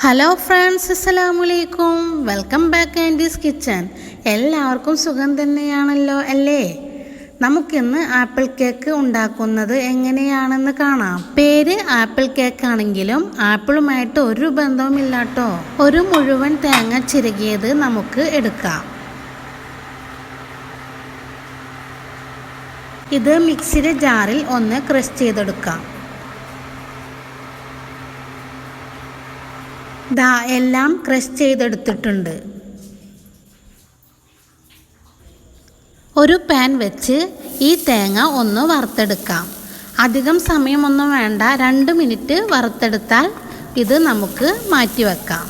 Hello friends, അസ്സലാമലൈക്കും. Welcome back aunties kitchen. എല്ലാവർക്കും സുഖം തന്നെയാണല്ലോ അല്ലേ? നമുക്കിന്ന് ആപ്പിൾ കേക്ക് ഉണ്ടാക്കുന്നത് എങ്ങനെയാണെന്ന് കാണാം. പേര് ആപ്പിൾ കേക്ക് ആണെങ്കിലും ആപ്പിളുമായിട്ട് ഒരു ബന്ധവുമില്ലാട്ടോ. ഒരു മുഴുവൻ തേങ്ങ ചിരകിയത് നമുക്ക് എടുക്കാം. ഇത് മിക്സിയുടെ ജാറിൽ ഒന്ന് ക്രഷ് ചെയ്തെടുക്കാം. എല്ലാം ക്രഷ് ചെയ്തെടുത്തിട്ടുണ്ട്. ഒരു പാൻ വെച്ച് ഈ തേങ്ങ ഒന്ന് വറുത്തെടുക്കാം. അധികം സമയമൊന്നും വേണ്ട, 2 മിനിറ്റ് വറുത്തെടുത്താൽ ഇത് നമുക്ക് മാറ്റി വെക്കാം.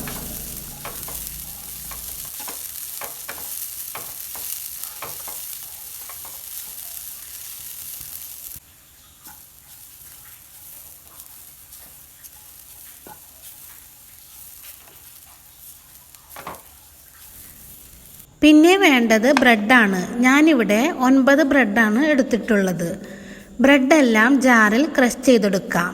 പിന്നെ വേണ്ടത് ബ്രെഡാണ്. ഞാനിവിടെ 9 ബ്രെഡാണ് എടുത്തിട്ടുള്ളത്. ബ്രെഡെല്ലാം ജാറിൽ ക്രഷ് ചെയ്തെടുക്കാം.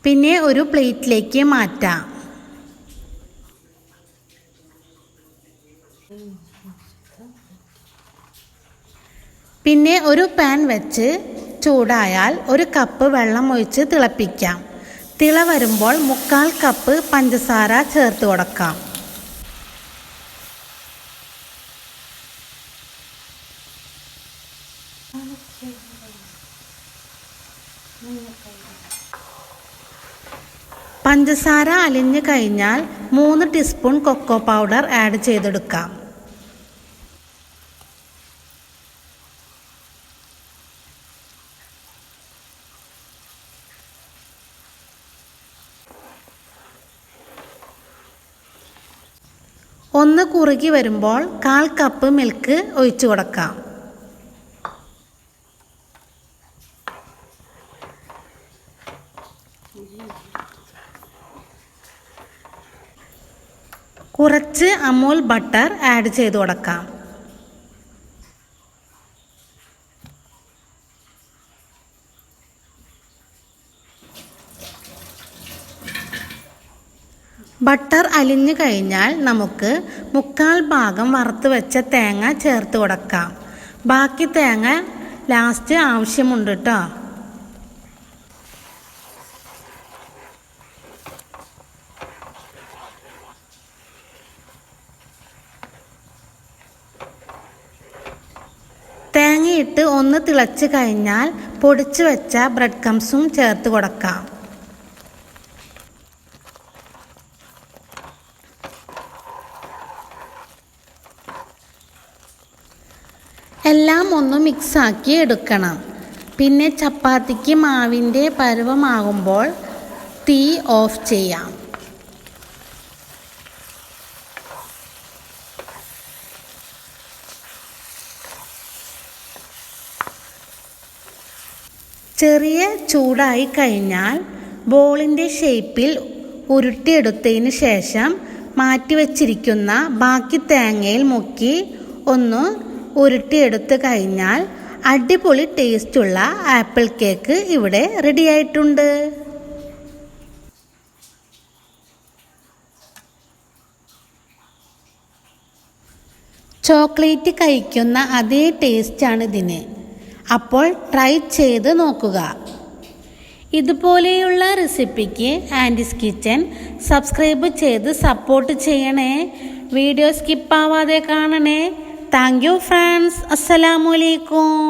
പിന്നെ ഒരു പ്ലേറ്റിലേക്ക് മാറ്റാം. പിന്നെ ഒരു പാൻ വെച്ച് ചൂടായാൽ 1 കപ്പ് വെള്ളം ഒഴിച്ച് തിളപ്പിക്കാം. തിള വരുമ്പോൾ 3/4 കപ്പ് പഞ്ചസാര ചേർത്ത് കൊടുക്കാം. പഞ്ചസാര അലിഞ്ഞു കഴിഞ്ഞാൽ 3 ടീസ്പൂൺ കൊക്കോ പൗഡർ ആഡ് ചെയ്തെടുക്കാം. ഒന്ന് കുറുകി വരുമ്പോൾ 1/4 കപ്പ് മിൽക്ക് ഒഴിച്ചു കൊടുക്കാം. കുറച്ച് അമൂൽ ബട്ടർ ആഡ് ചെയ്ത് കൊടുക്കാം. ബട്ടർ അലിഞ്ഞു കഴിഞ്ഞാൽ നമുക്ക് 3/4 ഭാഗം വറുത്ത് വെച്ച തേങ്ങ ചേർത്ത് കൊടുക്കാം. ബാക്കി തേങ്ങ ലാസ്റ്റ് ആവശ്യമുണ്ട് കേട്ടോ. തേങ്ങയിട്ട് ഒന്ന് തിളച്ച് കഴിഞ്ഞാൽ പൊടിച്ചു വെച്ച ബ്രെഡ് ക്രംസും ചേർത്ത് കൊടുക്കാം. എല്ലാം ഒന്ന് മിക്സാക്കി എടുക്കണം. പിന്നെ ചപ്പാത്തിക്ക് മാവിൻ്റെ പരുവമാകുമ്പോൾ തീ ഓഫ് ചെയ്യാം. ചെറിയ ചൂടായി കഴിഞ്ഞാൽ ബോളിൻ്റെ ഷേപ്പിൽ ഉരുട്ടിയെടുത്തതിന് ശേഷം മാറ്റിവെച്ചിരിക്കുന്ന ബാക്കി തേങ്ങയിൽ മുക്കി ഒന്ന് ഉരുട്ടിയെടുത്ത് കഴിഞ്ഞാൽ അടിപൊളി ടേസ്റ്റുള്ള ആപ്പിൾ കേക്ക് ഇവിടെ റെഡിയായിട്ടുണ്ട്. ചോക്ലേറ്റ് കഴിക്കുന്ന അതേ ടേസ്റ്റാണ് ഇതിന്. അപ്പോൾ ട്രൈ ചെയ്ത് നോക്കുക. ഇതുപോലെയുള്ള റെസിപ്പിക്ക് ആൻറ്റീസ് കിച്ചൻ സബ്സ്ക്രൈബ് ചെയ്ത് സപ്പോർട്ട് ചെയ്യണേ. വീഡിയോ സ്കിപ്പ് ആവാതെ കാണണേ. Thank you friends. അസ്സലാമു അലൈക്കും.